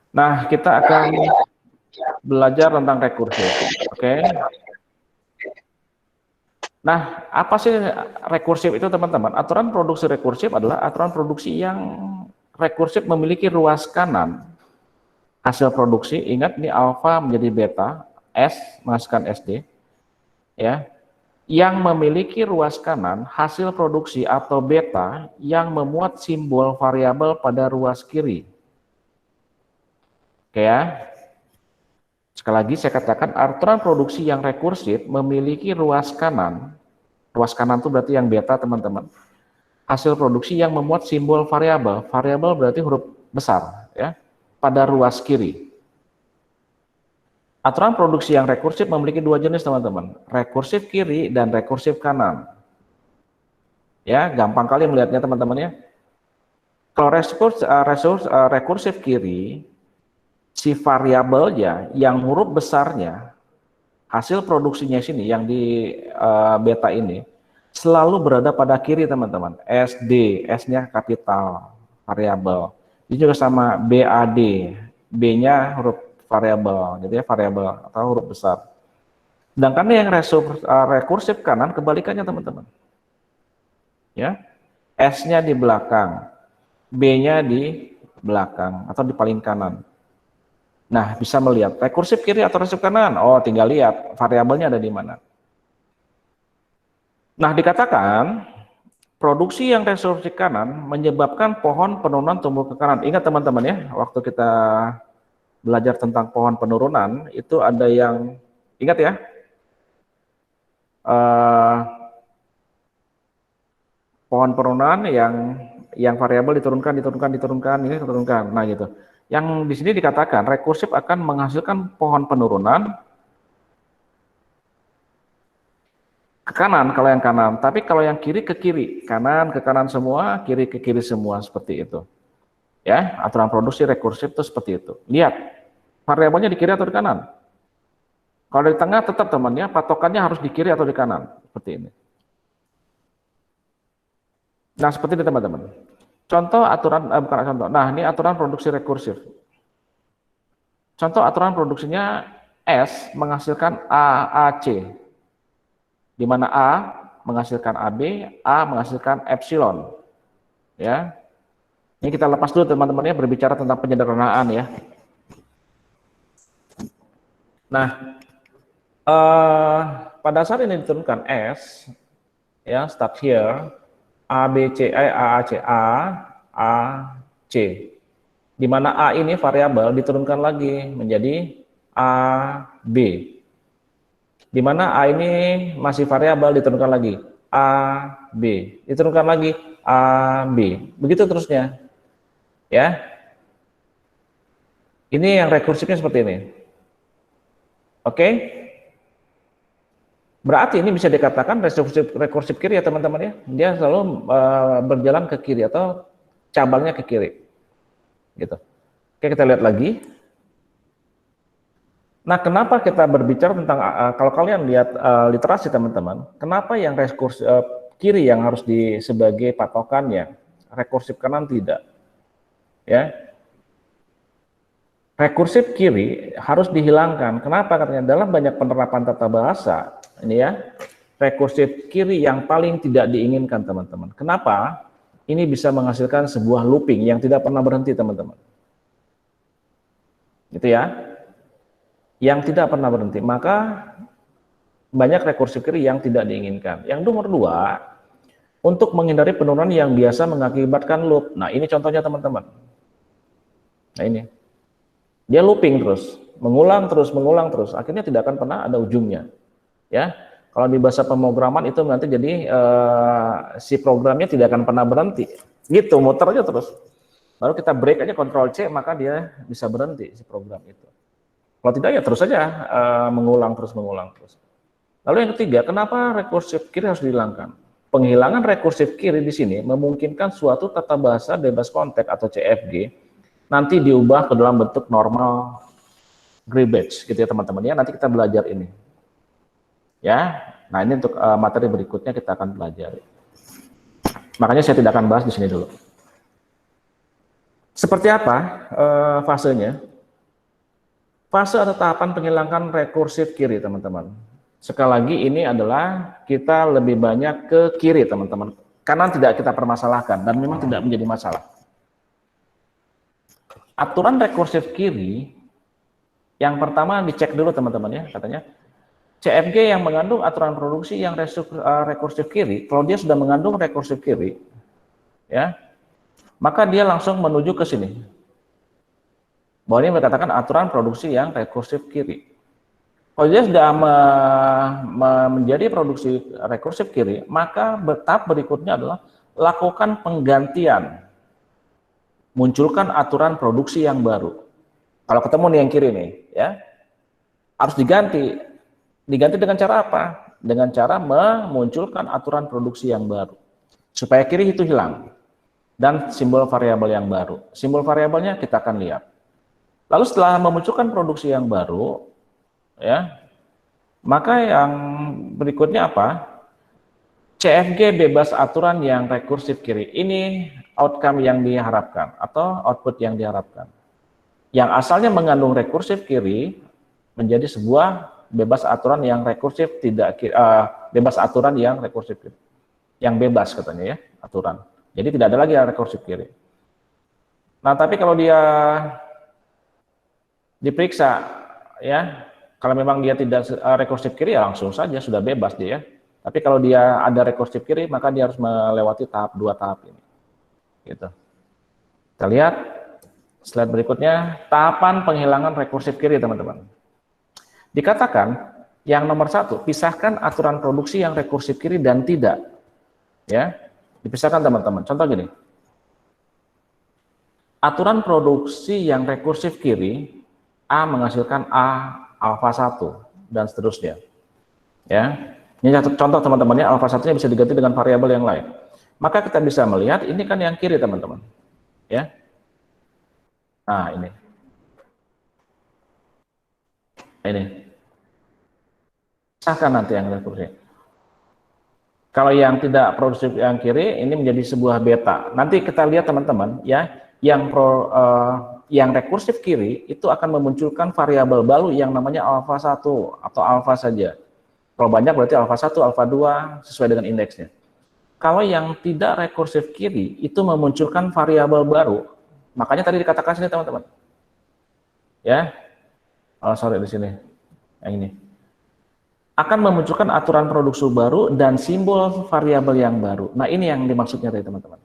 Nah, kita akan belajar tentang rekursif. Oke. Nah, apa sih rekursif itu, teman-teman? Aturan produksi rekursif adalah aturan produksi yang rekursif memiliki ruas kanan hasil produksi. Ingat, ini alfa menjadi beta, S menghasilkan SD, ya. Yang memiliki ruas kanan hasil produksi atau beta yang memuat simbol variabel pada ruas kiri. Oke ya. Sekali lagi saya katakan, aturan produksi yang rekursif memiliki ruas kanan. Ruas kanan itu berarti yang beta, teman-teman. Hasil produksi yang memuat simbol variabel. Variabel berarti huruf besar, ya, pada ruas kiri. Aturan produksi yang rekursif memiliki dua jenis, teman-teman. Rekursif kiri dan rekursif kanan. Ya, gampang kali melihatnya, teman-teman ya. Kalau rekursif kiri, si variabelnya yang huruf besarnya, hasil produksinya sini yang di beta ini selalu berada pada kiri, teman-teman. SD, S-nya kapital variabel. Ini juga sama BAD, B-nya huruf variabel, jadi ya variabel atau huruf besar. Sedangkan yang rekursif kanan kebalikannya, teman-teman. Ya, S-nya di belakang, B-nya di belakang atau di paling kanan. Nah, bisa melihat rekursif kiri atau rekursif kanan. Oh, tinggal lihat variabelnya ada di mana. Nah, dikatakan produksi yang rekursif kanan menyebabkan pohon penurunan tumbuh ke kanan. Ingat, teman-teman ya, waktu kita belajar tentang pohon penurunan itu ada yang ingat ya, pohon penurunan yang variabel diturunkan, ini diturunkan. Nah, gitu. Yang di sini dikatakan rekursif akan menghasilkan pohon penurunan ke kanan kalau yang kanan, tapi kalau yang kiri ke kiri, kanan ke kanan semua, kiri ke kiri semua, seperti itu. Ya, aturan produksi rekursif itu seperti itu. Lihat, variabelnya di kiri atau di kanan. Kalau di tengah tetap, temannya, patokannya harus di kiri atau di kanan, seperti ini. Nah, seperti ini, teman-teman. Contoh aturan, bukan contoh. Nah, ini aturan produksi rekursif. Contoh aturan produksinya S menghasilkan AAC, di mana A menghasilkan AB, A menghasilkan epsilon. Ya, ini kita lepas dulu, teman-teman ya, berbicara tentang penyederhanaan ya. Nah, pada saat ini diturunkan S, ya, start here, A, B, C, A, C, A, C. Di mana A ini variabel diturunkan lagi menjadi A, B. Di mana A ini masih variabel diturunkan lagi A, B. Diturunkan lagi A, B. Begitu terusnya. Ya. Ini yang rekursifnya seperti ini. Oke. Berarti ini bisa dikatakan rekursif kiri ya, teman-teman ya. Dia selalu berjalan ke kiri atau cabangnya ke kiri. Gitu. Oke, kita lihat lagi. Nah, kenapa kita berbicara tentang kalau kalian lihat literasi, teman-teman, kenapa yang rekursif kiri yang harus sebagai patokannya, rekursif kanan tidak? Ya. Rekursif kiri harus dihilangkan. Kenapa? Katanya dalam banyak penerapan tata bahasa, ini ya, rekursif kiri yang paling tidak diinginkan, teman-teman. Kenapa? Ini bisa menghasilkan sebuah looping yang tidak pernah berhenti, teman-teman. Gitu ya. Yang tidak pernah berhenti. Maka banyak rekursif kiri yang tidak diinginkan. Yang nomor dua, untuk menghindari penurunan yang biasa mengakibatkan loop. Nah, ini contohnya, teman-teman. Nah, ini. Dia looping terus, mengulang terus, akhirnya tidak akan pernah ada ujungnya. Ya, kalau di bahasa pemrograman itu nanti jadi si programnya tidak akan pernah berhenti. Gitu, muter aja terus. Baru kita break aja, Ctrl C, maka dia bisa berhenti si program itu. Kalau tidak ya terus saja mengulang terus. Lalu yang ketiga, kenapa rekursif kiri harus dihilangkan? Penghilangan rekursif kiri di sini memungkinkan suatu tata bahasa bebas konteks atau CFG nanti diubah ke dalam bentuk normal garbage, gitu ya, teman-teman ya. Nanti kita belajar ini. Ya. Nah, ini untuk materi berikutnya kita akan pelajari. Makanya saya tidak akan bahas di sini dulu. Seperti apa fasenya? Fase atau tahapan penghilangan rekursif kiri, teman-teman. Sekali lagi ini adalah kita lebih banyak ke kiri, teman-teman. Karena tidak kita permasalahkan dan memang tidak menjadi masalah. Aturan rekursif kiri, yang pertama dicek dulu teman-teman ya, katanya CFG yang mengandung aturan produksi yang rekursif kiri, kalau dia sudah mengandung rekursif kiri, ya, maka dia langsung menuju ke sini. Bahwa ini berkatakan aturan produksi yang rekursif kiri. Kalau dia sudah menjadi produksi rekursif kiri, maka tahap berikutnya adalah lakukan penggantian. Munculkan aturan produksi yang baru. Kalau ketemu nih yang kiri nih, ya, harus diganti. Diganti dengan cara apa? Dengan cara memunculkan aturan produksi yang baru. Supaya kiri itu hilang. Dan simbol variabel yang baru. Simbol variabelnya kita akan lihat. Lalu setelah memunculkan produksi yang baru, ya, maka yang berikutnya apa? CFG bebas aturan yang rekursif kiri. Ini outcome yang diharapkan atau output yang diharapkan. Yang asalnya mengandung rekursif kiri menjadi sebuah bebas aturan yang rekursif bebas aturan yang rekursif kiri. Yang bebas katanya ya, aturan. Jadi tidak ada lagi yang rekursif kiri. Nah, tapi kalau dia diperiksa ya, kalau memang dia tidak rekursif kiri ya langsung saja sudah bebas dia. Tapi kalau dia ada rekursif kiri maka dia harus melewati dua tahap ini. Gitu. Kita lihat slide berikutnya, tahapan penghilangan rekursif kiri teman-teman. Dikatakan yang nomor 1, pisahkan aturan produksi yang rekursif kiri dan tidak. Ya, dipisahkan teman-teman. Contoh gini. Aturan produksi yang rekursif kiri A menghasilkan A alfa 1 dan seterusnya. Ya. Ini contoh teman-teman ya, alfa 1-nya bisa diganti dengan variabel yang lain. Maka kita bisa melihat ini kan yang kiri teman-teman. Ya. Nah, ini. Ini. Pisahkan nanti yang rekursif. Kalau yang tidak produksi yang kiri ini menjadi sebuah beta. Nanti kita lihat teman-teman ya, yang rekursif kiri itu akan memunculkan variabel baru yang namanya alfa 1 atau alfa saja. Kalau banyak berarti alfa 1, alfa 2 sesuai dengan indeksnya. Kalau yang tidak rekursif kiri itu memunculkan variabel baru. Makanya tadi dikatakan sini teman-teman. Ya. Oh, sorry di sini. Yang ini. Akan memunculkan aturan produksi baru dan simbol variabel yang baru. Nah, ini yang dimaksudnya tadi teman-teman.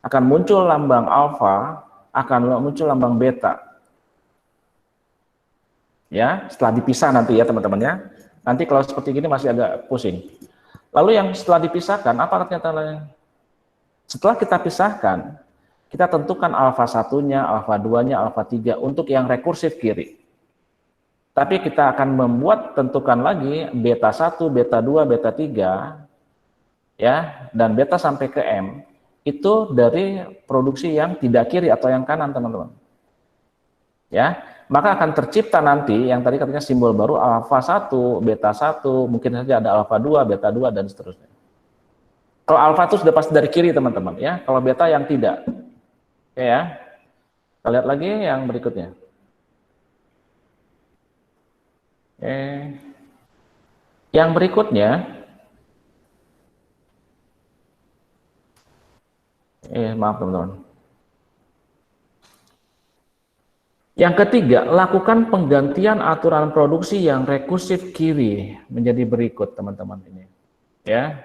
Akan muncul lambang alfa, akan muncul lambang beta. Ya, setelah dipisah nanti ya teman-teman ya. Nanti kalau seperti gini masih agak pusing. Lalu yang setelah dipisahkan, apa ternyata? Setelah kita pisahkan, kita tentukan alfa 1-nya, alfa 2-nya, alfa 3 untuk yang rekursif kiri. Tapi kita akan membuat tentukan lagi beta 1, beta 2, beta 3, ya, dan beta sampai ke M, itu dari produksi yang tidak kiri atau yang kanan teman-teman. Ya. Maka akan tercipta nanti yang tadi katanya simbol baru alfa 1, beta 1, mungkin saja ada alfa 2, beta 2 dan seterusnya. Kalau alfa itu sudah pasti dari kiri teman-teman ya, kalau beta yang tidak. Oke ya. Kita lihat lagi yang berikutnya. Oke. Yang berikutnya maaf teman-teman. Yang ketiga, lakukan penggantian aturan produksi yang rekursif kiri menjadi berikut teman-teman ini. Ya.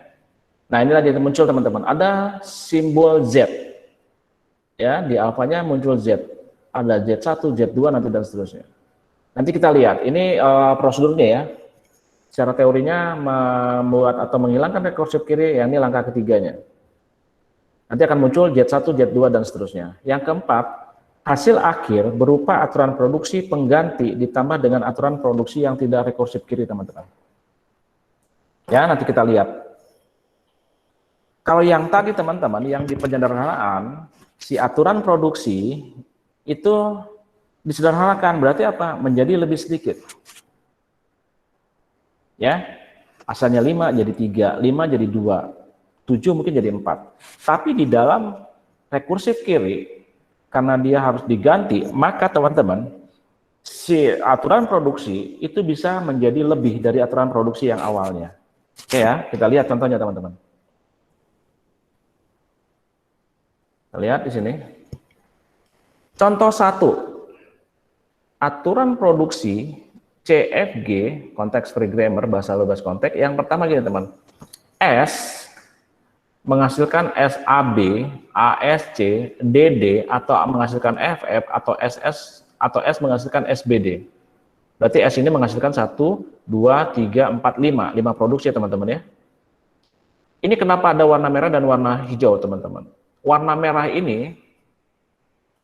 Nah, inilah yang muncul teman-teman. Ada simbol Z. Ya, di alfanya muncul Z. Ada Z1, Z2 nanti dan seterusnya. Nanti kita lihat. Ini prosedurnya ya. Secara teorinya membuat atau menghilangkan rekursif kiri, yang ini langkah ketiganya. Nanti akan muncul Z1, Z2 dan seterusnya. Yang keempat, hasil akhir berupa aturan produksi pengganti ditambah dengan aturan produksi yang tidak rekursif kiri, teman-teman. Ya, nanti kita lihat. Kalau yang tadi, teman-teman, yang di penyederhanaan, si aturan produksi itu disederhanakan, berarti apa? Menjadi lebih sedikit. Ya, asalnya 5 jadi 3, 5 jadi 2, 7 mungkin jadi 4. Tapi di dalam rekursif kiri, karena dia harus diganti, maka teman-teman si aturan produksi itu bisa menjadi lebih dari aturan produksi yang awalnya. Oke ya, kita lihat contohnya teman-teman. Kita lihat di sini. Contoh 1, aturan produksi CFG, konteks free grammar, bahasa bebas konteks. Yang pertama gini teman, S menghasilkan SAB, ASC, DD, atau menghasilkan FF, atau SS, atau S menghasilkan SBD. Berarti S ini menghasilkan 1, 2, 3, 4, 5 produksi ya teman-teman ya. Ini kenapa ada warna merah dan warna hijau teman-teman. Warna merah ini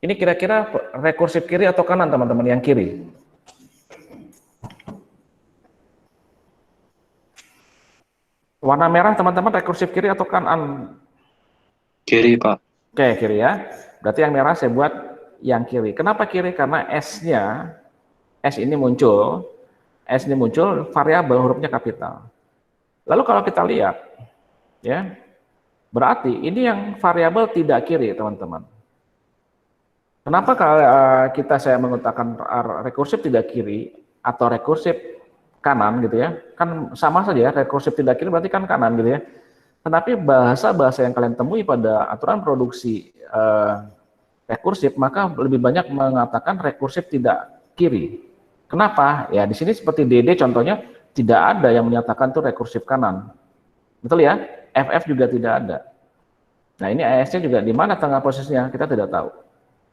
kira-kira rekursif kiri atau kanan teman-teman? Yang kiri. Warna merah teman-teman rekursif kiri atau kanan? Kiri, Pak. Oke, kiri ya. Berarti yang merah saya buat yang kiri. Kenapa kiri? Karena S-nya, S ini muncul variabel hurufnya kapital. Lalu kalau kita lihat, ya, berarti ini yang variabel tidak kiri, teman-teman. Kenapa kalau saya menggunakan rekursif tidak kiri atau rekursif kanan gitu ya? Kan sama saja ya, rekursif tidak kiri berarti kan kanan gitu ya. Tetapi bahasa-bahasa yang kalian temui pada aturan produksi rekursif, maka lebih banyak mengatakan rekursif tidak kiri. Kenapa? Ya di sini seperti DD contohnya tidak ada yang menyatakan itu rekursif kanan. Betul ya? FF juga tidak ada. Nah ini ASC juga di mana tengah posisinya kita tidak tahu.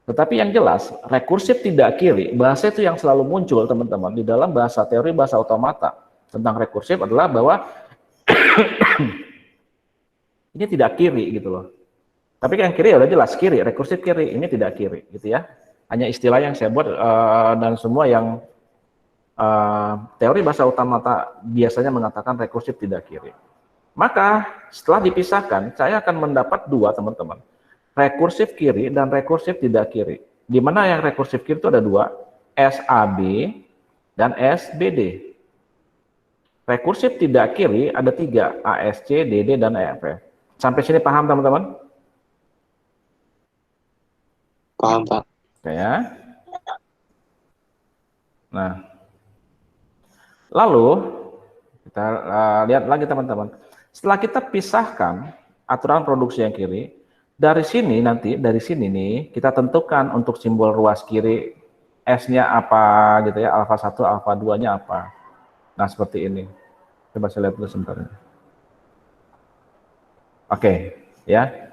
Tetapi yang jelas rekursif tidak kiri, bahasa itu yang selalu muncul teman-teman di dalam bahasa teori bahasa otomata tentang rekursif adalah bahwa ini tidak kiri gitu loh. Tapi yang kiri ya udah jelas kiri, rekursif kiri, ini tidak kiri gitu ya. Hanya istilah yang saya buat dan semua yang teori bahasa otomata biasanya mengatakan rekursif tidak kiri. Maka setelah dipisahkan, saya akan mendapat dua teman-teman. Rekursif kiri dan rekursif tidak kiri. Di mana yang rekursif kiri itu ada dua, SAB dan SBD. Rekursif tidak kiri ada tiga, ASC, DD, dan EFF. Sampai sini paham teman-teman? Paham, Pak. Oke ya. Nah, lalu kita lihat lagi teman-teman. Setelah kita pisahkan aturan produksi yang kiri, dari sini nih kita tentukan untuk simbol ruas kiri S-nya apa gitu ya, alfa 1, alfa 2-nya apa. Nah, seperti ini. Coba saya lihat dulu sebentar. Oke, ya.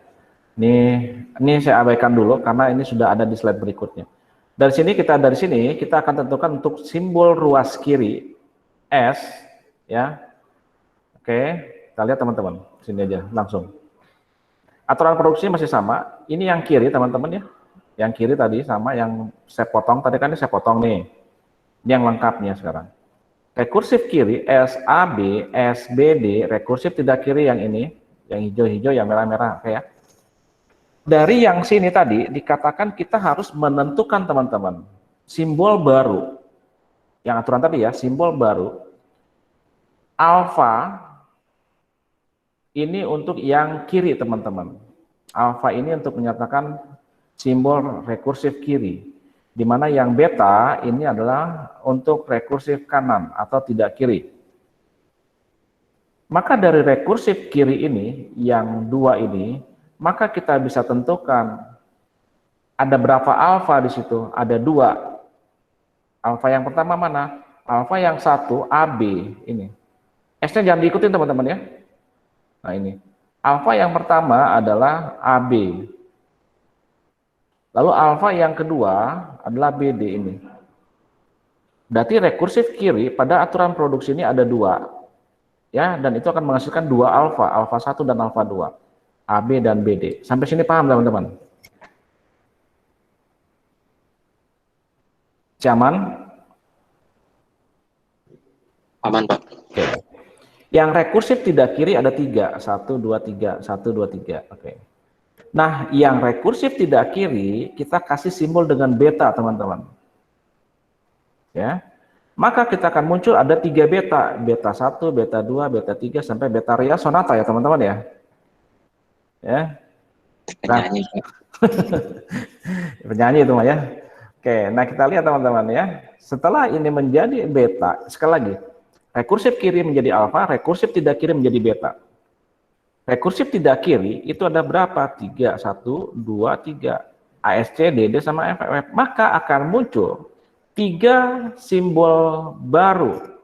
Ini saya abaikan dulu karena ini sudah ada di slide berikutnya. Dari sini kita akan tentukan untuk simbol ruas kiri S ya. Oke, kita lihat teman-teman. Sini aja langsung. Aturan produksi masih sama. Ini yang kiri teman-teman ya. Yang kiri tadi sama yang saya potong tadi kan ini saya potong nih. Ini yang lengkapnya sekarang. Rekursif kiri SAB, SBD, rekursif tidak kiri yang ini, yang hijau-hijau, yang merah-merah, oke ya. Dari yang sini tadi dikatakan kita harus menentukan teman-teman simbol baru. Yang aturan tadi ya, simbol baru. Alfa ini untuk yang kiri teman-teman. Alfa ini untuk menyatakan simbol rekursif kiri. Di mana yang beta ini adalah untuk rekursif kanan atau tidak kiri. Maka dari rekursif kiri ini, yang dua ini, maka kita bisa tentukan ada berapa alfa di situ. Ada dua. Alfa yang pertama mana? Alfa yang satu AB ini. S-nya jangan diikutin teman-teman ya. Nah ini. Alfa yang pertama adalah AB. Lalu alfa yang kedua adalah BD ini. Berarti rekursif kiri pada aturan produksi ini ada dua. Ya, dan itu akan menghasilkan dua alfa, alfa 1 dan alfa 2. AB dan BD. Sampai sini paham teman-teman? Aman? Aman, Pak. Oke. Yang rekursif tidak kiri ada tiga. 1, 2, 3. 1, 2, 3. Oke. Nah, yang rekursif tidak kiri, kita kasih simbol dengan beta, teman-teman. Ya. Maka kita akan muncul ada 3 beta. Beta 1, beta 2, beta 3, sampai beta Ria Sonata ya, teman-teman ya. Ya. Penyanyi. Penyanyi itu mah ya. Oke, nah kita lihat teman-teman ya. Setelah ini menjadi beta, sekali lagi, rekursif kiri menjadi alfa, rekursif tidak kiri menjadi beta. Rekursif tidak kiri itu ada berapa? 3, 1, 2, 3. ASC, DD, sama FF. Maka akan muncul 3 simbol baru.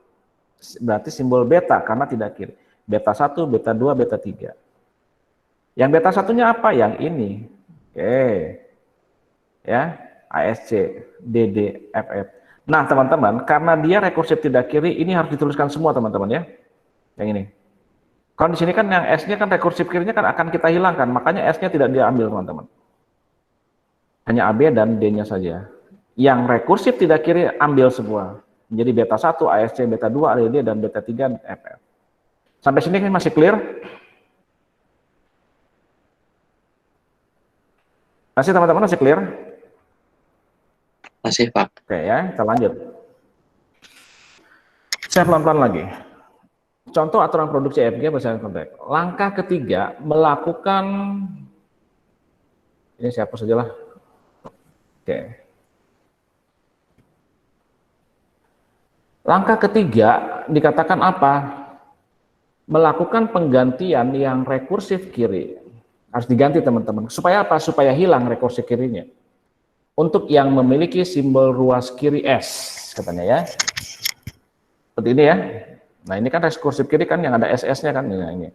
Berarti simbol beta karena tidak kiri. Beta 1, beta 2, beta 3. Yang beta satunya apa? Yang ini. Oke. Ya, ASC, DD, FF. Nah, teman-teman, karena dia rekursif tidak kiri, ini harus dituliskan semua, teman-teman ya. Yang ini. Kalau di sini kan yang S-nya kan rekursif kirinya kan akan kita hilangkan, makanya S-nya tidak diambil, teman-teman. Hanya AB dan D-nya saja. Yang rekursif tidak kiri, ambil semua. Jadi beta 1, ASC, beta 2, DD, dan beta 3, FF. Sampai sini kan masih clear? Masih, teman-teman, masih clear? Masih, Pak. Oke ya, kita lanjut. Saya pelan-pelan lagi. Contoh aturan produksi EFG berdasarkan konteks. Langkah ketiga, melakukan, ini siapa sajalah. Oke. Langkah ketiga dikatakan apa? Melakukan penggantian yang rekursif kiri. Harus diganti, teman-teman. Supaya apa? Supaya hilang rekursif kirinya. Untuk yang memiliki simbol ruas kiri S, katanya ya. Seperti ini ya. Nah, ini kan rekursif kiri kan yang ada SS-nya kan ini.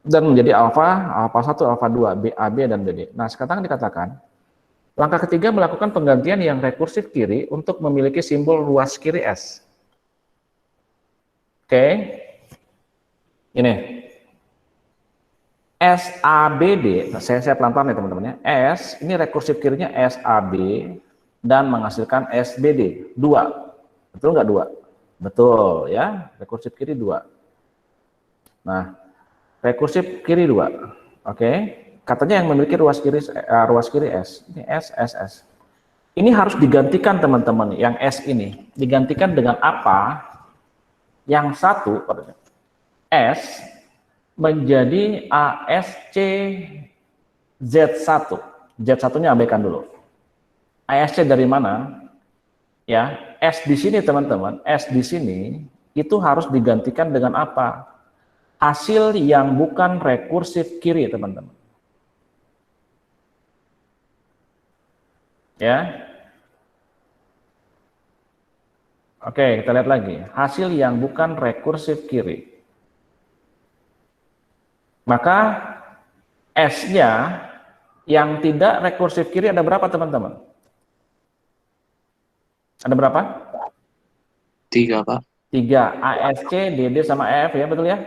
Dan menjadi alfa, alfa 1, alfa 2, B, AB, dan BD. Nah, sekarang dikatakan, langkah ketiga melakukan penggantian yang rekursif kiri untuk memiliki simbol ruas kiri S. Oke. Ini. SABD, nah, saya pelan-pelan ya teman-teman ya. S, ini rekursif kirinya SAB, dan menghasilkan SBD, 2. Betul nggak 2? Betul ya, rekursif kiri 2. Nah, rekursif kiri 2. Oke. Katanya yang memiliki ruas kiri S. Ini S, S, S. Ini harus digantikan, teman-teman. Yang S ini digantikan dengan apa? Yang satu S menjadi ASC Z1. Z1-nya abaikan dulu. ASC dari mana? Ya, S di sini, teman-teman. S di sini itu harus digantikan dengan apa? Hasil yang bukan rekursif kiri, teman-teman. Ya. Oke, kita lihat lagi. Hasil yang bukan rekursif kiri. Maka S-nya yang tidak rekursif kiri ada berapa, teman-teman? Ada berapa? 3, Pak. 3. ASC, DD, sama EF ya, betul ya?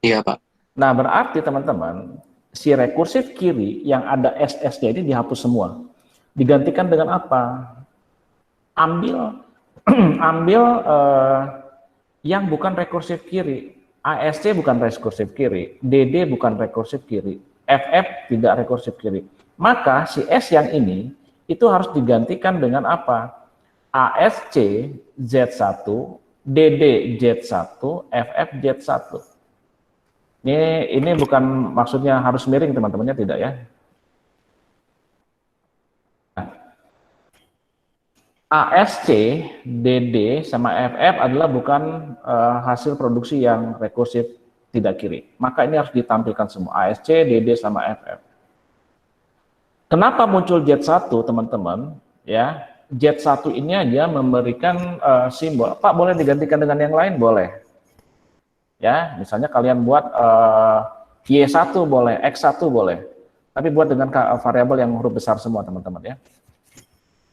Iya, Pak. Nah, berarti teman-teman, si rekursif kiri yang ada SS-nya ini dihapus semua. Digantikan dengan apa? Ambil yang bukan rekursif kiri. ASC bukan rekursif kiri, DD bukan rekursif kiri, FF tidak rekursif kiri. Maka si S yang ini itu harus digantikan dengan apa? ASC Z1, DD Z1, FF Z1. Ini bukan maksudnya harus miring, teman-temannya, tidak ya. ASC, DD, sama FF adalah bukan hasil produksi yang rekursif tidak kiri. Maka ini harus ditampilkan semua, ASC, DD, sama FF. Kenapa muncul Z1, teman-teman? Ya, Z1 ini aja memberikan simbol. Pak, boleh digantikan dengan yang lain? Boleh. Ya, misalnya kalian buat Y1 boleh, X1 boleh. Tapi buat dengan variabel yang huruf besar semua, teman-teman ya.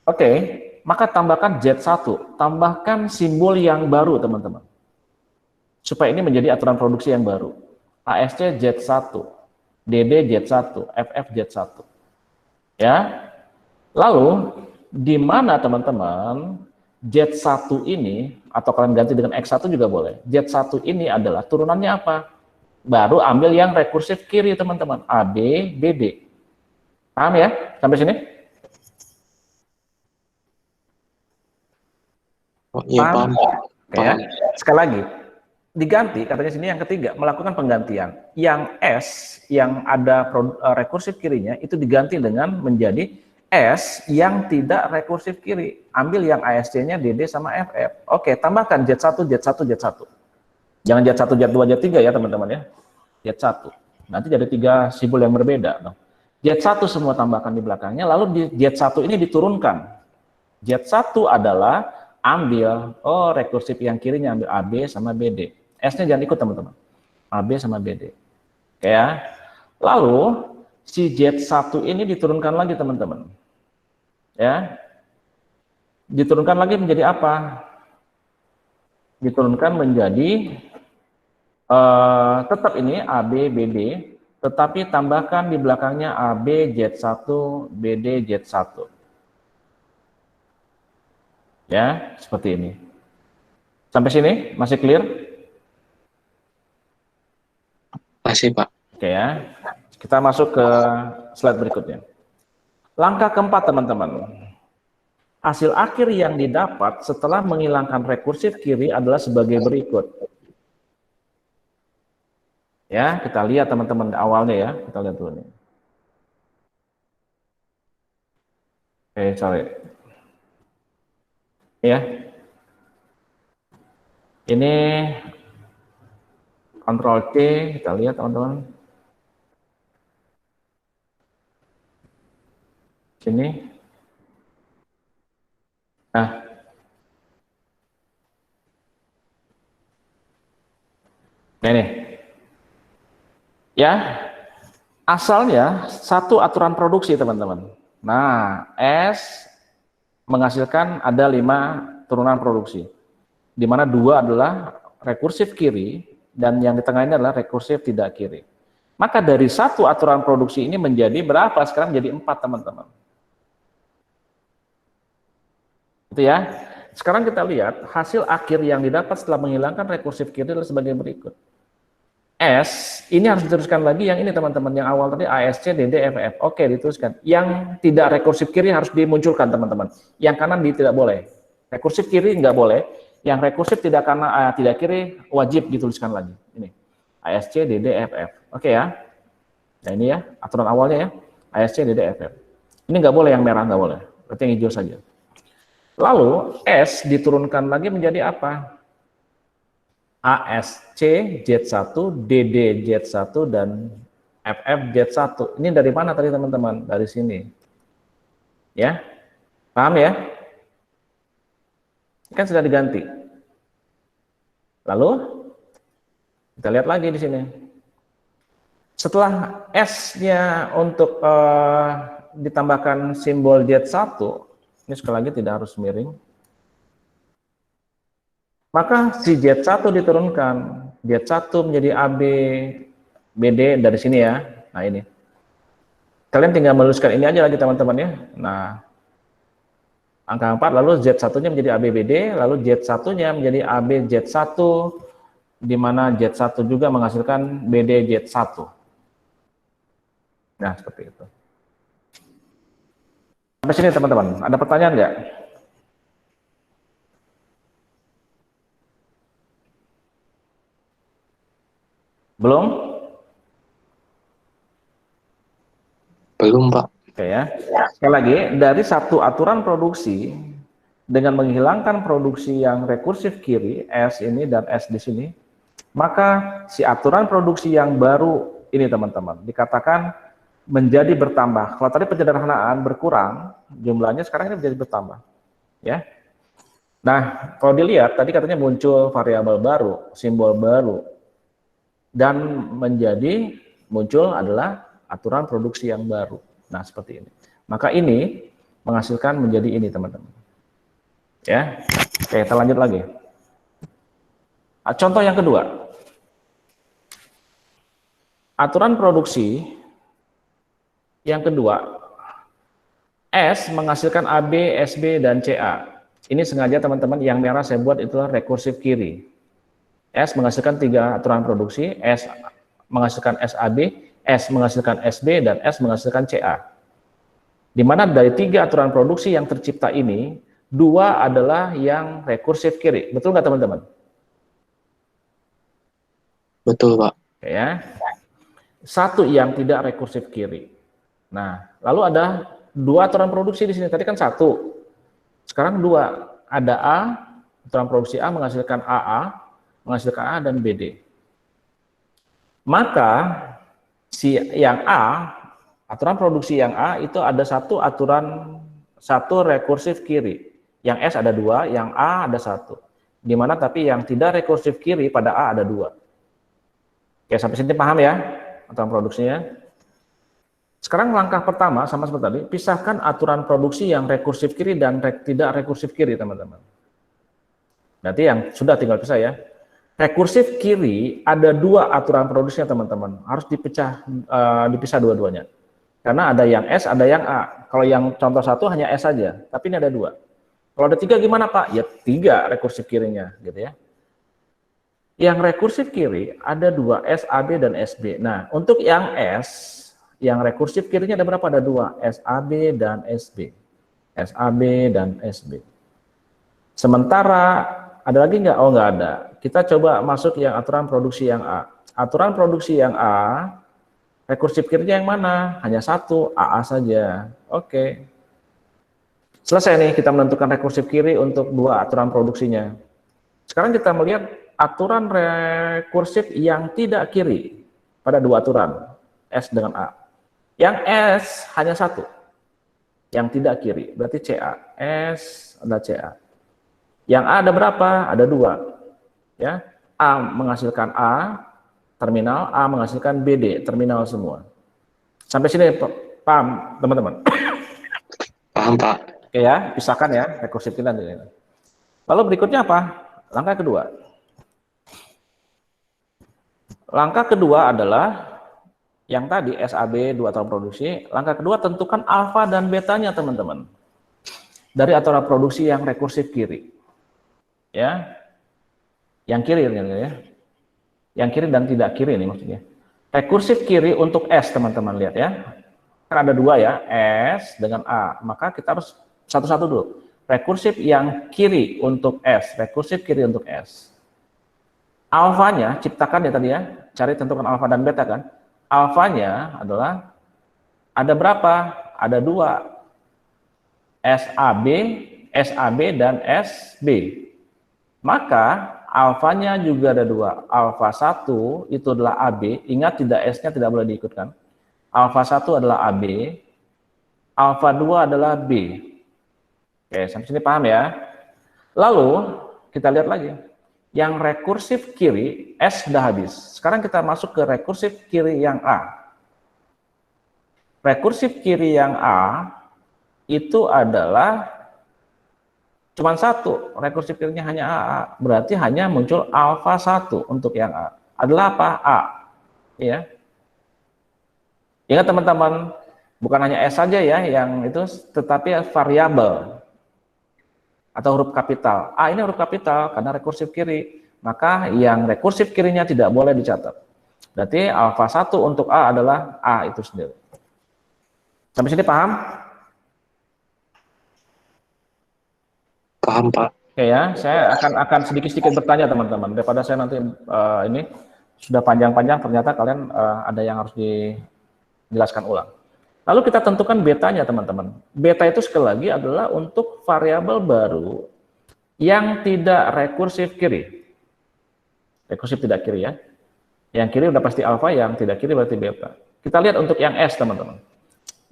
Oke. Maka tambahkan Z1, tambahkan simbol yang baru, teman-teman. Supaya ini menjadi aturan produksi yang baru. ASC Z1, DD Z1, FF Z1. Ya. Lalu, di mana, teman-teman, Z1 ini, atau kalian ganti dengan X1 juga boleh. Z1 ini adalah turunannya apa? Baru ambil yang rekursif kiri, teman-teman. AB, BD. Paham ya? Sampai sini? Oh, iya, paham. Oke, ya. Sekali lagi, diganti, katanya sini yang ketiga, melakukan penggantian. Yang S, yang ada rekursif kirinya, itu diganti dengan menjadi S yang tidak rekursif kiri. Ambil yang ASC-nya DD sama FF. Oke, tambahkan Z1, Z1, Z1. Jangan Z1, Z2, Z3 ya teman-teman ya. Z1. Nanti jadi 3 simbol yang berbeda. Z1 semua tambahkan di belakangnya, lalu di Z1 ini diturunkan. Z1 adalah ambil, rekursif yang kirinya ambil AB sama BD. S-nya jangan ikut teman-teman. AB sama BD. Oke ya. Lalu si Z1 ini diturunkan lagi teman-teman. Ya. Diturunkan lagi menjadi apa? Diturunkan menjadi tetap ini AB BD, tetapi tambahkan di belakangnya AB Z1 BD Z1. Ya, seperti ini. Sampai sini masih clear? Masih, Pak. Oke ya. Kita masuk ke slide berikutnya. Langkah keempat teman-teman. Hasil akhir yang didapat setelah menghilangkan rekursif kiri adalah sebagai berikut. Ya, kita lihat teman-teman awalnya ya. Kita lihat dulu nih. Oke, sorry. Ya. Ini Ctrl C, kita lihat teman-teman. Sini. Nah. Nah ini. Ya. Asalnya satu aturan produksi teman-teman. Nah, S menghasilkan ada 5 turunan produksi. Di mana 2 adalah rekursif kiri dan yang di tengah ini adalah rekursif tidak kiri. Maka dari satu aturan produksi ini menjadi berapa? Sekarang jadi 4 teman-teman. Itu ya. Sekarang kita lihat hasil akhir yang didapat setelah menghilangkan rekursif kiri adalah sebagai berikut. S ini harus diteruskan lagi yang ini teman-teman, yang awal tadi ASC DD FF. Oke, diteruskan. Yang tidak rekursif kiri harus dimunculkan teman-teman. Yang kanan tidak boleh. Rekursif kiri nggak boleh. Yang rekursif tidak kanan tidak kiri wajib dituliskan lagi. Ini ASC DD FF. Oke ya. Nah ini ya aturan awalnya ya. ASC DD FF. Ini nggak boleh yang merah, nggak boleh. Berarti yang hijau saja. Lalu S diturunkan lagi menjadi apa? ASC Z1, DD Z1, dan FF Z1. Ini dari mana tadi teman-teman? Dari sini. Ya, paham ya? Kan sudah diganti. Lalu, kita lihat lagi di sini. Setelah S-nya untuk ditambahkan simbol Z1, ini sekali lagi tidak harus miring. Maka si Z1 diturunkan, Z1 menjadi AB, BD dari sini ya. Nah ini. Kalian tinggal menuliskan ini aja lagi teman-teman ya. Nah, angka 4 lalu Z1-nya menjadi AB, BD, lalu Z1-nya menjadi AB, Z1, di mana Z1 juga menghasilkan BD, Z1. Nah, seperti itu. Sampai sini teman-teman, ada pertanyaan nggak? Belum? Belum, Pak. Oke ya. Sekali lagi, dari satu aturan produksi dengan menghilangkan produksi yang rekursif kiri, S ini dan S di sini, maka si aturan produksi yang baru ini teman-teman dikatakan menjadi bertambah. Kalau tadi penyederhanaan berkurang, jumlahnya sekarang ini menjadi bertambah. Ya. Nah, kalau dilihat tadi katanya muncul variabel baru, simbol baru, dan menjadi muncul adalah aturan produksi yang baru. Nah, seperti ini. Maka ini menghasilkan menjadi ini, teman-teman. Ya. Oke, kita lanjut lagi. Contoh yang kedua. Aturan produksi yang kedua. S menghasilkan AB, SB, dan CA. Ini sengaja teman-teman yang merah saya buat itulah rekursif kiri. S menghasilkan 3 aturan produksi, S menghasilkan SAB, S menghasilkan SB, dan S menghasilkan CA. Di mana dari 3 aturan produksi yang tercipta ini, 2 adalah yang rekursif kiri. Betul nggak teman-teman? Betul, Pak. Oke ya. 1 yang tidak rekursif kiri. Nah, lalu ada dua aturan produksi di sini. Tadi kan satu, sekarang dua. Ada A, aturan produksi A menghasilkan AA, menghasilkan A dan BD. Maka si yang A, aturan produksi yang A itu ada satu aturan, satu rekursif kiri. Yang S ada dua, yang A ada satu. Dimana tapi yang tidak rekursif kiri pada A ada dua. Oke, sampai sini paham ya aturan produksinya? Sekarang langkah pertama sama seperti tadi, pisahkan aturan produksi yang rekursif kiri dan tidak rekursif kiri, teman-teman. Berarti yang sudah tinggal pisah ya. Rekursif kiri ada dua aturan produksinya, teman-teman. Harus dipisah dua-duanya. Karena ada yang S, ada yang A. Kalau yang contoh satu hanya S saja, tapi ini ada dua. Kalau ada tiga gimana Pak? Ya tiga rekursif kirinya, gitu ya. Yang rekursif kiri ada dua, SAB dan SB. Nah, untuk yang S, yang rekursif kirinya ada berapa? Ada dua, SAB dan SB. SAB dan SB. Sementara, ada lagi nggak? Oh, nggak ada. Kita coba masuk yang aturan produksi yang A. Aturan produksi yang A, rekursif kirinya yang mana? Hanya satu, AA saja. Oke. Selesai nih, kita menentukan rekursif kiri untuk dua aturan produksinya. Sekarang kita melihat aturan rekursif yang tidak kiri pada dua aturan, S dengan A. Yang S hanya satu, yang tidak kiri, berarti CA. S ada CA. Yang A ada berapa? Ada dua. Ya, A menghasilkan A, terminal, A menghasilkan BD, terminal semua. Sampai sini paham, teman-teman? Paham, Pak. Oke ya, pisahkan ya, rekursif kita. Lalu berikutnya apa? Langkah kedua. Langkah kedua adalah yang tadi SAB, dua aturan produksi. Langkah kedua tentukan alfa dan betanya, teman-teman. Dari aturan produksi yang rekursif kiri. Ya. Yang kiri ya. Yang kiri dan tidak kiri ini maksudnya. Rekursif kiri untuk S, teman-teman lihat ya. Kan ada dua ya, S dengan A. Maka kita harus satu-satu dulu. Rekursif yang kiri untuk S, rekursif kiri untuk S. Alfanya, ciptakan ya tadi ya, cari tentukan alfa dan beta kan. Alfanya adalah, ada berapa? Ada dua. SAB, SAB dan SB. Maka alfanya juga ada dua. Alfa 1 itu adalah AB, ingat tidak S-nya tidak boleh diikutkan. Alfa 1 adalah AB, alfa 2 adalah B. Oke, sampai sini paham ya? Lalu, kita lihat lagi. Yang rekursif kiri, S sudah habis. Sekarang kita masuk ke rekursif kiri yang A. Rekursif kiri yang A, itu adalah cuma satu. Rekursif kirinya hanya AA. Berarti hanya muncul alfa 1 untuk yang A. Adalah apa? A. Ya. Ingat teman-teman, bukan hanya S saja ya yang itu, tetapi variabel atau huruf kapital. A ini huruf kapital karena rekursif kiri. Maka yang rekursif kirinya tidak boleh dicatat. Berarti alfa 1 untuk A adalah A itu sendiri. Sampai sini paham? Paham, Pak. Oke ya, saya akan sedikit-sedikit bertanya teman-teman. Daripada saya nanti ini sudah panjang-panjang, ternyata kalian ada yang harus dijelaskan ulang. Lalu kita tentukan betanya, teman-teman. Beta itu sekali lagi adalah untuk variabel baru yang tidak rekursif kiri. Rekursif tidak kiri ya. Yang kiri udah pasti alfa, yang tidak kiri berarti beta. Kita lihat untuk yang S, teman-teman.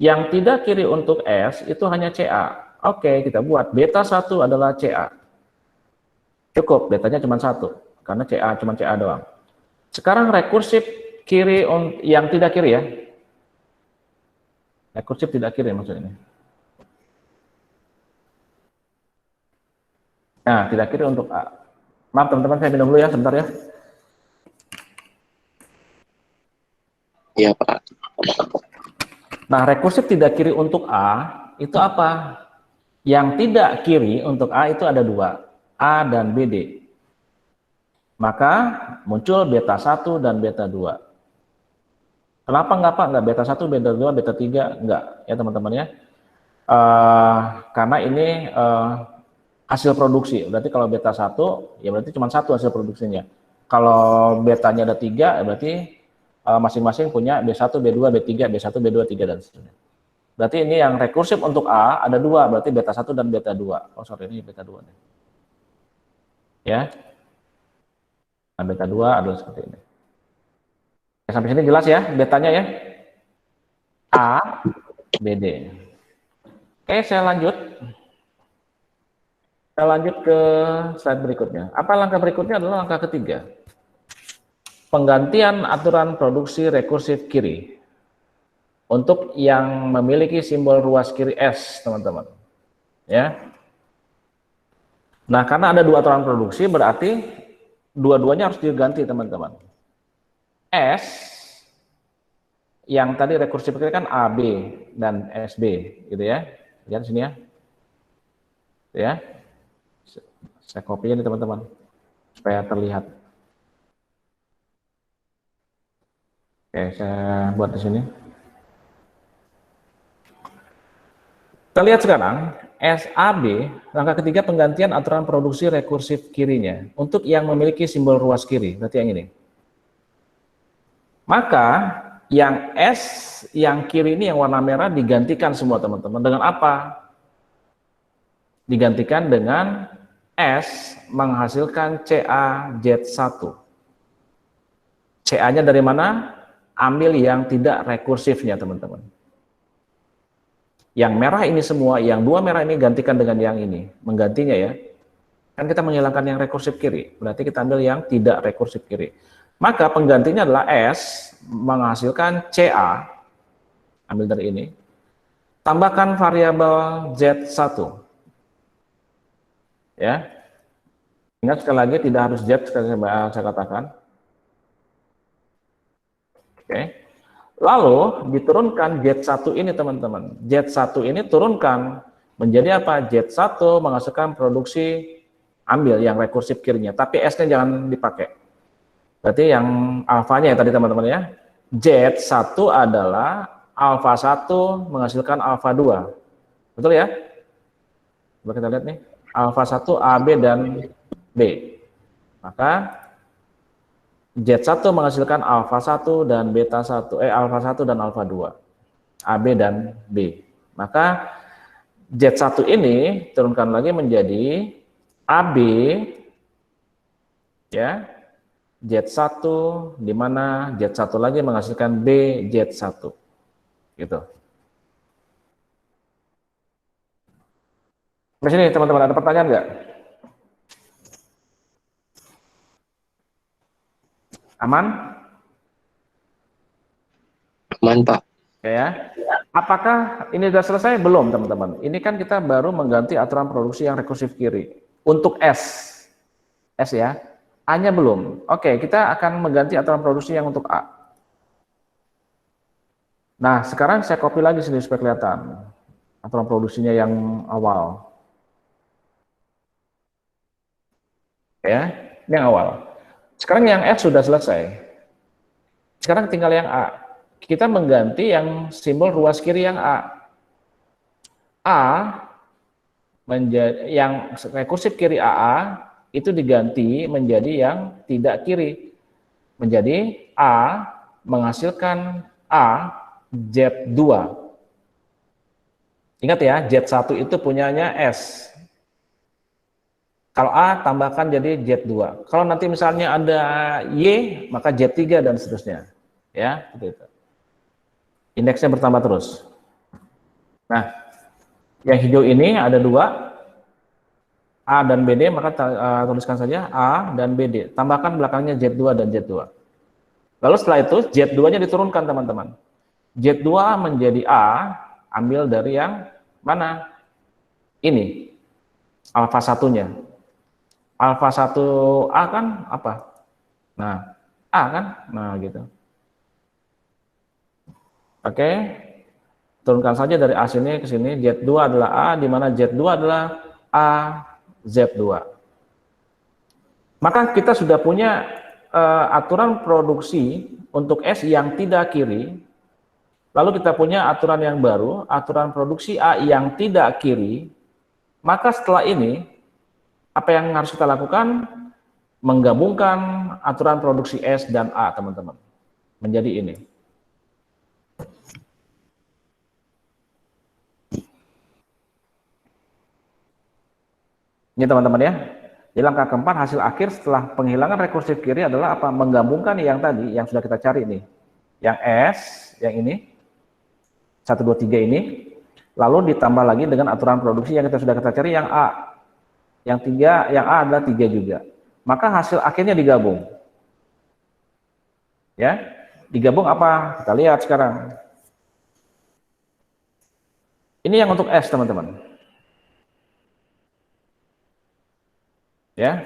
Yang tidak kiri untuk S itu hanya CA. Oke, kita buat beta 1 adalah CA. Cukup, betanya cuma 1. Karena CA cuma CA doang. Sekarang rekursif kiri yang tidak kiri ya. Rekursif tidak kiri maksudnya. Nah, tidak kiri untuk A. Maaf teman-teman, saya minum dulu ya, sebentar ya. Iya, Pak. Nah, rekursif tidak kiri untuk A, itu apa? Yang tidak kiri untuk A itu ada dua, A dan BD. Maka muncul beta 1 dan beta 2. Kenapa enggak Pak? Enggak beta 1, beta 2, beta 3? Enggak ya teman-teman ya. Karena ini hasil produksi. Berarti kalau beta 1, ya berarti cuma satu hasil produksinya. Kalau betanya ada 3, ya berarti masing-masing punya B1, B2, B3, B1, B2, 3, dan seterusnya. Berarti ini yang rekursif untuk A ada dua, berarti beta 1 dan beta 2. Oh sorry, ini beta 2 nih. Ya. Nah, beta 2 adalah seperti ini. Ya, sampai sini jelas ya betanya ya. A, BD. Oke, saya lanjut. Kita lanjut ke slide berikutnya. Apa langkah berikutnya adalah langkah ketiga. Penggantian aturan produksi rekursif kiri. Untuk yang memiliki simbol ruas kiri S, teman-teman. Ya. Nah, karena ada dua aturan produksi, berarti dua-duanya harus diganti, teman-teman. S, yang tadi rekursif kiri kan AB dan SB, gitu ya. Lihat sini ya. Ya. Saya copy ini teman-teman supaya terlihat. Oke, saya buat di sini. Kita lihat sekarang SAB, langkah ketiga penggantian aturan produksi rekursif kirinya untuk yang memiliki simbol ruas kiri, berarti yang ini. Maka yang S yang kiri ini yang warna merah digantikan semua teman-teman dengan apa? Digantikan dengan S menghasilkan CA-Z1. CA-nya dari mana? Ambil yang tidak rekursifnya, teman-teman. Yang merah ini semua, yang dua merah ini gantikan dengan yang ini. Menggantinya ya. Kan kita menghilangkan yang rekursif kiri. Berarti kita ambil yang tidak rekursif kiri. Maka penggantinya adalah S menghasilkan CA. Ambil dari ini. Tambahkan variabel Z1. Ya. Ingat sekali lagi tidak harus Z, sekali saya katakan. Oke. Lalu diturunkan Z1 ini teman-teman. Z1 ini turunkan menjadi apa? Z1 menghasilkan produksi, ambil yang rekursif kirinya, tapi S-nya jangan dipakai. Berarti yang alfanya ya tadi teman-teman ya. Z1 adalah alfa 1 menghasilkan alfa 2. Betul ya? Coba kita lihat nih. Alfa 1 AB dan B. Maka Z1 menghasilkan alfa 1 dan beta 1, alfa 1 dan alfa 2. AB dan B. Maka Z1 ini turunkan lagi menjadi AB ya. Z1 di mana Z1 lagi menghasilkan B Z1. Gitu. Sampai sini teman-teman ada pertanyaan nggak? Aman? Aman, Pak. Ya. Apakah ini sudah selesai? Belum, teman-teman. Ini kan kita baru mengganti aturan produksi yang rekursif kiri. Untuk S. S ya. A-nya belum. Oke, kita akan mengganti aturan produksi yang untuk A. Nah, sekarang saya copy lagi sini supaya kelihatan. Aturan produksinya yang awal. Ya, ini yang awal. Sekarang yang F sudah selesai. Sekarang tinggal yang A. Kita mengganti yang simbol ruas kiri yang A. A menjadi yang rekursif kiri AA itu diganti menjadi yang tidak kiri. Menjadi A menghasilkan A Z2. Ingat ya, Z1 itu punyanya S. Kalau A tambahkan jadi Z2. Kalau nanti misalnya ada Y, maka Z3 dan seterusnya. Ya, seperti itu. Indeksnya bertambah terus. Nah, yang hijau ini ada dua, A dan BD, maka tuliskan saja A dan BD. Tambahkan belakangnya Z2 dan Z2. Lalu setelah itu Z2-nya diturunkan teman-teman. Z2 menjadi A, ambil dari yang mana? Ini, alfa 1-nya. Alfa 1A kan apa? Nah, A kan? Nah, gitu. Oke, turunkan saja dari A sini ke sini. Z2 adalah A, di mana Z2 adalah A, Z2. Maka kita sudah punya aturan produksi untuk S yang tidak kiri. Lalu kita punya aturan yang baru, aturan produksi A yang tidak kiri. Maka setelah ini, apa yang harus kita lakukan? Menggabungkan aturan produksi S dan A, teman-teman. Menjadi ini. Ini teman-teman ya. Di langkah keempat, hasil akhir setelah penghilangan rekursif kiri adalah apa? Menggabungkan yang tadi, yang sudah kita cari nih. Yang S, yang ini, 1, 2, 3 ini, lalu ditambah lagi dengan aturan produksi yang sudah kita cari, yang A. Yang 3, yang A adalah 3 juga. Maka hasil akhirnya digabung. Ya, digabung apa? Kita lihat sekarang. Ini yang untuk S, teman-teman. Ya.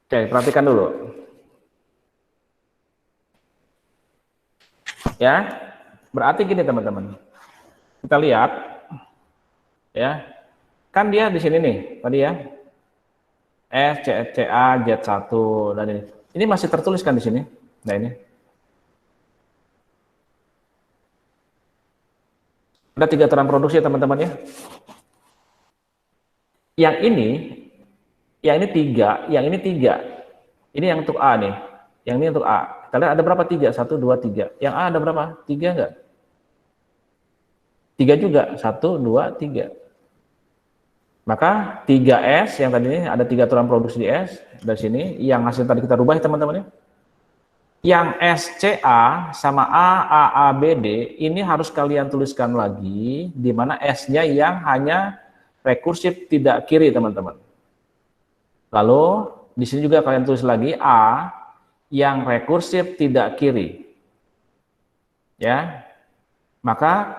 Oke, perhatikan dulu. Ya, berarti gini teman-teman. Kita lihat, ya, kan dia di sini nih, tadi ya, S, C, CA, Z1, dan ini. Ini masih tertulis kan di sini. Nah ini. Ada 3 aturan produksi ya teman-teman ya. Yang ini 3, yang ini 3. Ini yang untuk A nih. Yang ini untuk A. Kita lihat ada berapa 3? 1, 2, 3. Yang A ada berapa? 3 enggak? 3 juga. 1, 2, 3. Maka 3S yang tadi ini ada 3 aturan produksi di S dari sini. Yang hasil tadi kita rubah ya teman-teman ya. Yang SCA sama AABD ini harus kalian tuliskan lagi, di mana S-nya yang hanya rekursif tidak kiri teman-teman. Lalu di sini juga kalian tulis lagi A yang rekursif tidak kiri. Ya. Maka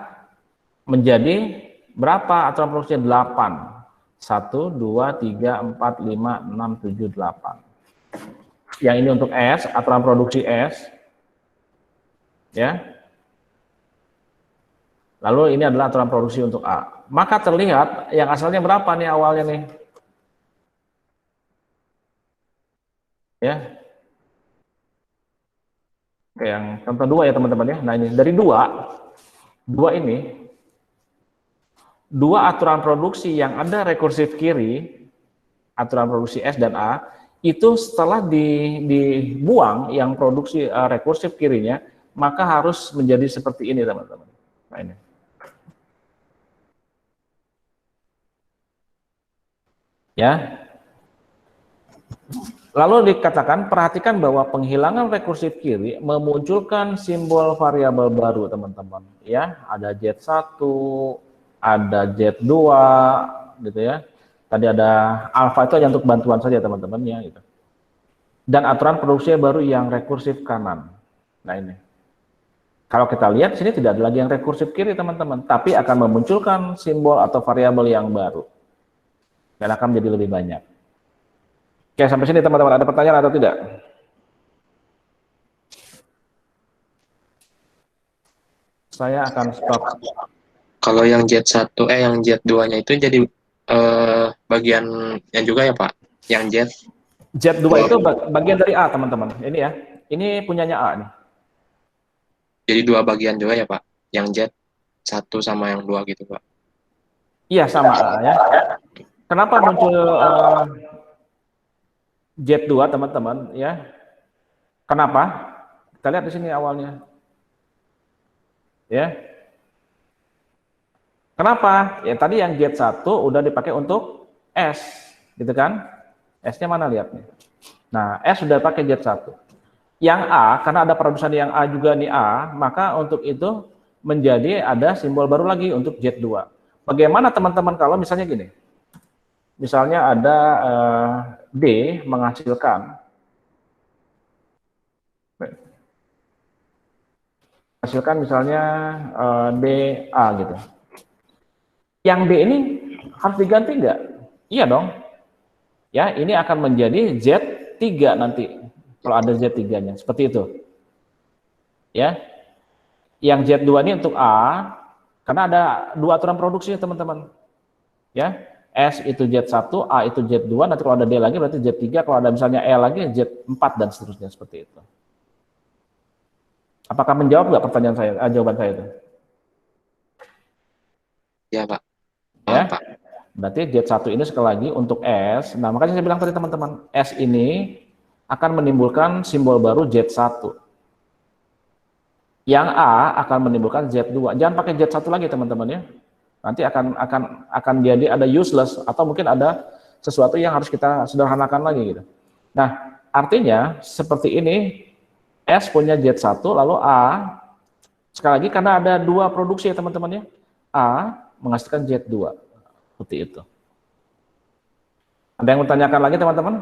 menjadi berapa aturan produksinya? 8. 1, 2, 3, 4, 5, 6, 7, 8. Yang ini untuk S, aturan produksi S. Ya. Lalu ini adalah aturan produksi untuk A. Maka terlihat yang asalnya berapa nih awalnya nih? Ya. Oke, yang contoh 2 ya teman-teman ya. Nah ini dari 2 ini, 2 aturan produksi yang ada rekursif kiri, aturan produksi S dan A, itu setelah dibuang yang produksi rekursif kirinya, maka harus menjadi seperti ini teman-teman. Nah ini. Ya. Lalu dikatakan, perhatikan bahwa penghilangan rekursif kiri memunculkan simbol variabel baru teman-teman. Ya, ada Z1, ada Z2, gitu ya. Tadi ada alfa itu hanya untuk bantuan saja teman-teman ya gitu. Dan aturan produksinya baru yang rekursif kanan. Nah ini. Kalau kita lihat sini tidak ada lagi yang rekursif kiri teman-teman, tapi akan memunculkan simbol atau variabel yang baru. Dan akan menjadi lebih banyak. Oke, sampai sini teman-teman ada pertanyaan atau tidak? Saya akan stop. Kalau yang Z1, yang Z2-nya itu jadi bagiannya juga ya Pak? Yang Z? Z2 itu bagian dari A teman-teman. Ini ya, ini punyanya A nih. Jadi 2 bagian juga ya Pak? Yang Z1 sama yang 2 gitu Pak? Iya sama A ya. Kenapa muncul Z2 teman-teman ya? Kenapa? Kita lihat di sini awalnya. Ya. Kenapa? Ya tadi yang Z1 udah dipakai untuk S, gitu kan? S-nya mana lihat nih. Nah, S sudah pakai Z1. Yang A, karena ada perusahaan yang A juga nih A, maka untuk itu menjadi ada simbol baru lagi untuk Z2. Bagaimana teman-teman kalau misalnya gini? Misalnya ada D menghasilkan misalnya DA gitu. Yang D ini harus diganti enggak? Iya dong. Ya, ini akan menjadi Z3 nanti. Kalau ada Z3-nya, seperti itu. Ya. Yang Z2 ini untuk A, karena ada 2 aturan produksi teman-teman. Ya. S itu Z1, A itu Z2, nanti kalau ada D lagi berarti Z3, kalau ada misalnya E lagi Z4 dan seterusnya seperti itu. Apakah menjawab nggak pertanyaan saya, jawaban saya itu? Ya Pak. Ya. Pak. Berarti Z1 ini sekali lagi untuk S. Nah, makanya saya bilang tadi teman-teman, S ini akan menimbulkan simbol baru Z1. Yang A akan menimbulkan Z2. Jangan pakai Z1 lagi teman-teman ya. Nanti akan jadi ada useless atau mungkin ada sesuatu yang harus kita sederhanakan lagi gitu. Nah, artinya seperti ini, S punya Z1 lalu A, sekali lagi karena ada dua produksi ya teman-teman ya. A menghasilkan Z2. Seperti itu. Ada yang bertanyakan lagi teman-teman?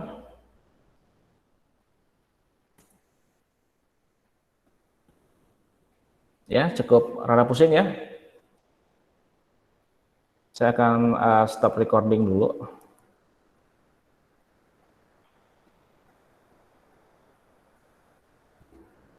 Ya, cukup rada pusing ya. Saya akan stop recording dulu.